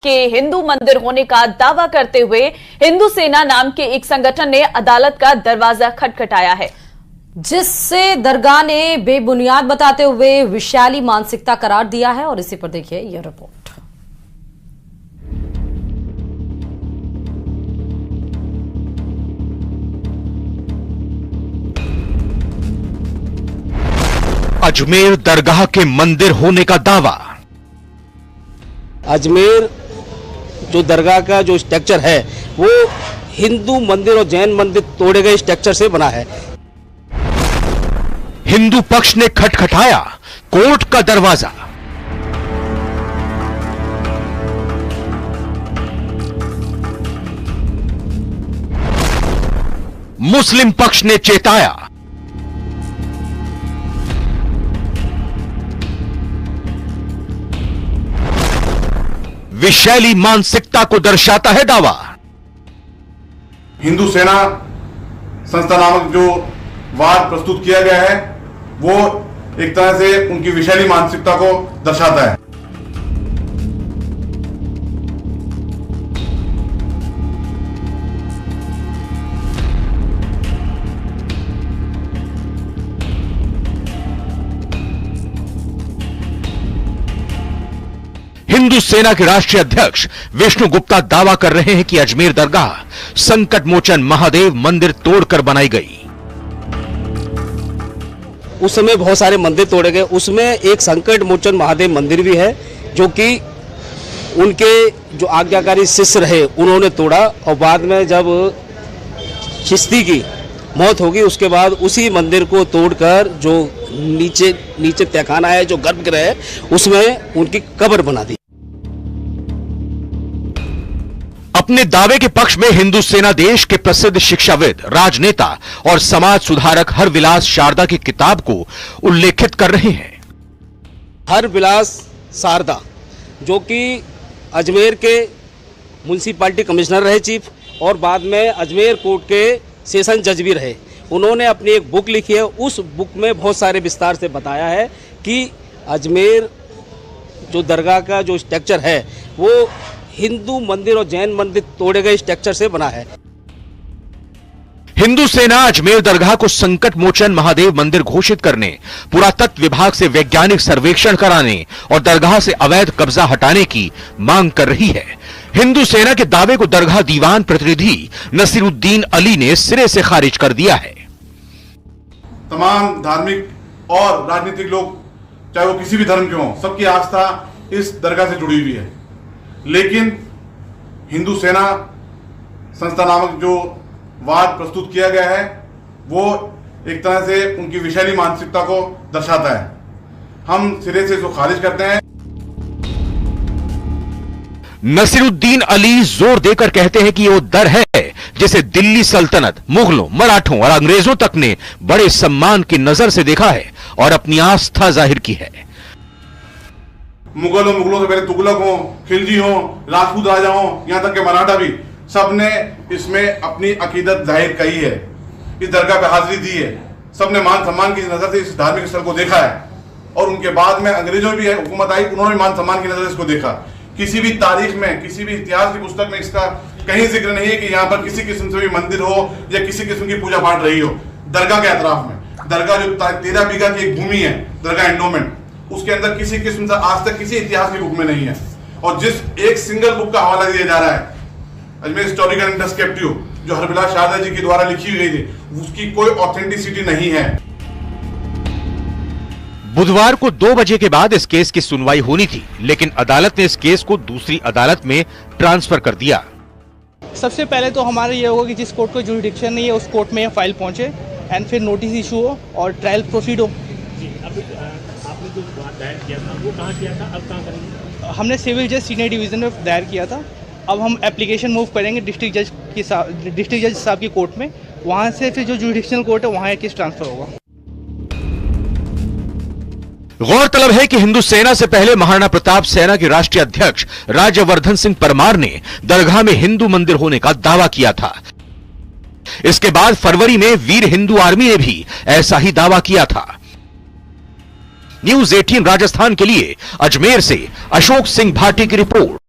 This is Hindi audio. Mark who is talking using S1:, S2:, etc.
S1: के हिंदू मंदिर होने का दावा करते हुए हिंदू सेना नाम के एक संगठन ने अदालत का दरवाजा खटखटाया है,
S2: जिससे दरगाह ने बेबुनियाद बताते हुए विशाली मानसिकता करार दिया है। और इसी पर देखिए यह रिपोर्ट।
S3: अजमेर दरगाह के मंदिर होने का दावा।
S4: अजमेर जो दरगाह का जो स्ट्रक्चर है वो हिंदू मंदिर और जैन मंदिर तोड़े गए स्ट्रक्चर से बना है।
S3: हिंदू पक्ष ने खटखटाया कोर्ट का दरवाजा। मुस्लिम पक्ष ने चेताया। विशैली मानसिकता को दर्शाता है दावा।
S5: हिंदू सेना संस्था नामक जो वाद प्रस्तुत किया गया है वो एक तरह से उनकी विशैली मानसिकता को दर्शाता है।
S3: हिंदू सेना के राष्ट्रीय अध्यक्ष विष्णु गुप्ता दावा कर रहे हैं कि अजमेर दरगाह संकट मोचन महादेव मंदिर तोड़कर बनाई गई।
S4: उस समय बहुत सारे मंदिर तोड़े गए, उसमें एक संकट मोचन महादेव मंदिर भी है जो कि उनके जो आज्ञाकारी शिष्य रहे उन्होंने तोड़ा। और बाद में जब चिश्ती की मौत होगी उसके बाद उसी मंदिर को तोड़कर जो नीचे तहखाना है, जो गर्भगृह है, उसमें उनकी कब्र बना दी।
S3: अपने दावे के पक्ष में हिंदू सेना देश के प्रसिद्ध शिक्षाविद, राजनेता और समाज सुधारक हरविलास शारदा की किताब को उल्लेखित कर रहे हैं।
S4: हरविलास शारदा जो कि अजमेर के म्युनिसिपैलिटी कमिश्नर रहे चीफ, और बाद में अजमेर कोर्ट के सेशन जज भी रहे। उन्होंने अपनी एक बुक लिखी है, उस बुक में बहुत सारे विस्तार से बताया है कि अजमेर जो दरगाह का जो स्ट्रक्चर है वो हिंदू मंदिर और जैन मंदिर तोड़े गए स्ट्रक्चर से बना है।
S3: हिंदू सेना अजमेर दरगाह को संकट मोचन महादेव मंदिर घोषित करने, पुरातत्व विभाग से वैज्ञानिक सर्वेक्षण कराने और दरगाह से अवैध कब्जा हटाने की मांग कर रही है। हिंदू सेना के दावे को दरगाह दीवान प्रतिनिधि नसीरुद्दीन अली ने सिरे से खारिज कर दिया है।
S5: तमाम धार्मिक और राजनीतिक लोग, चाहे वो किसी भी धर्म के हों, सबकी आस्था इस दरगाह से जुड़ी हुई है। लेकिन हिंदू सेना संस्था नामक जो वाद प्रस्तुत किया गया है वो एक तरह से उनकी विशैली मानसिकता को दर्शाता है। हम सिरे से इसको खारिज करते हैं।
S3: नसीरुद्दीन अली जोर देकर कहते हैं कि ये वो दर है जिसे दिल्ली सल्तनत, मुगलों, मराठों और अंग्रेजों तक ने बड़े सम्मान की नजर से देखा है और अपनी आस्था जाहिर की है।
S5: मुगलों से पहले तुगलक हो, खिलजी हो, राजपूत राजा हो, यहां तक के मराठा भी, सबने इसमें अपनी अकीदत जाहिर की है, इस दरगाह पे हाजिरी दी है। सबने मान सम्मान की नजर से इस धार्मिक स्थल को देखा है। और उनके बाद में अंग्रेजों भी हुकूमत आई, उन्होंने मान सम्मान की नजर से इसको देखा। किसी भी तारीख में, किसी भी इतिहास की पुस्तक में इसका कहीं जिक्र नहीं है कि यहाँ पर किसी किस्म से भी मंदिर हो या किसी किस्म की पूजा पाठ रही हो। दरगाह के अतराफ में, दरगाह जो 13 बीघा की एक भूमि है, दरगाह एंडोमेंट, उसके अंदर किसी किस्म से आज तक किसी इतिहास की बुक में नहीं है। और जिस एक सिंगल बुक का हवाला दिया जा रहा है, अजमेर हिस्टोरिकल एंड डिस्क्रिप्टिव, जो हरविलास शारदा जी के द्वारा लिखी गई थी, उसकी कोई ऑथेंटिसिटी नहीं है।
S3: बुधवार को 2 बजे के बाद इस केस की सुनवाई होनी थी, लेकिन अदालत ने इस केस को दूसरी अदालत में ट्रांसफर कर दिया।
S6: सबसे पहले तो हमारा ये होगा कि जिस कोर्ट को जुरिडिक्शन नहीं है उस कोर्ट में फाइल पहुंचे एंड फिर नोटिस इशू हो और ट्रायल प्रोसीड हो।
S7: जी, आपने जो दायर किया था वो कहाँ किया था, अब कहाँ करेंगे?
S6: हमने सिविल जज सीनियर डिवीजन में दायर किया था। अब हम एप्लीकेशन मूव करेंगे डिस्ट्रिक्ट जज साहब की कोर्ट में, वहाँ से फिर जो जुरिडिक्शनल कोर्ट है वहाँ केस ट्रांसफर होगा।
S3: गौरतलब है कि हिंदू सेना से पहले महाराणा प्रताप सेना के राष्ट्रीय अध्यक्ष राज्यवर्धन सिंह परमार ने दरगाह में हिंदू मंदिर होने का दावा किया था। इसके बाद फरवरी में वीर हिंदू आर्मी ने भी ऐसा ही दावा किया था। न्यूज़ 18 राजस्थान के लिए अजमेर से अशोक सिंह भाटी की रिपोर्ट।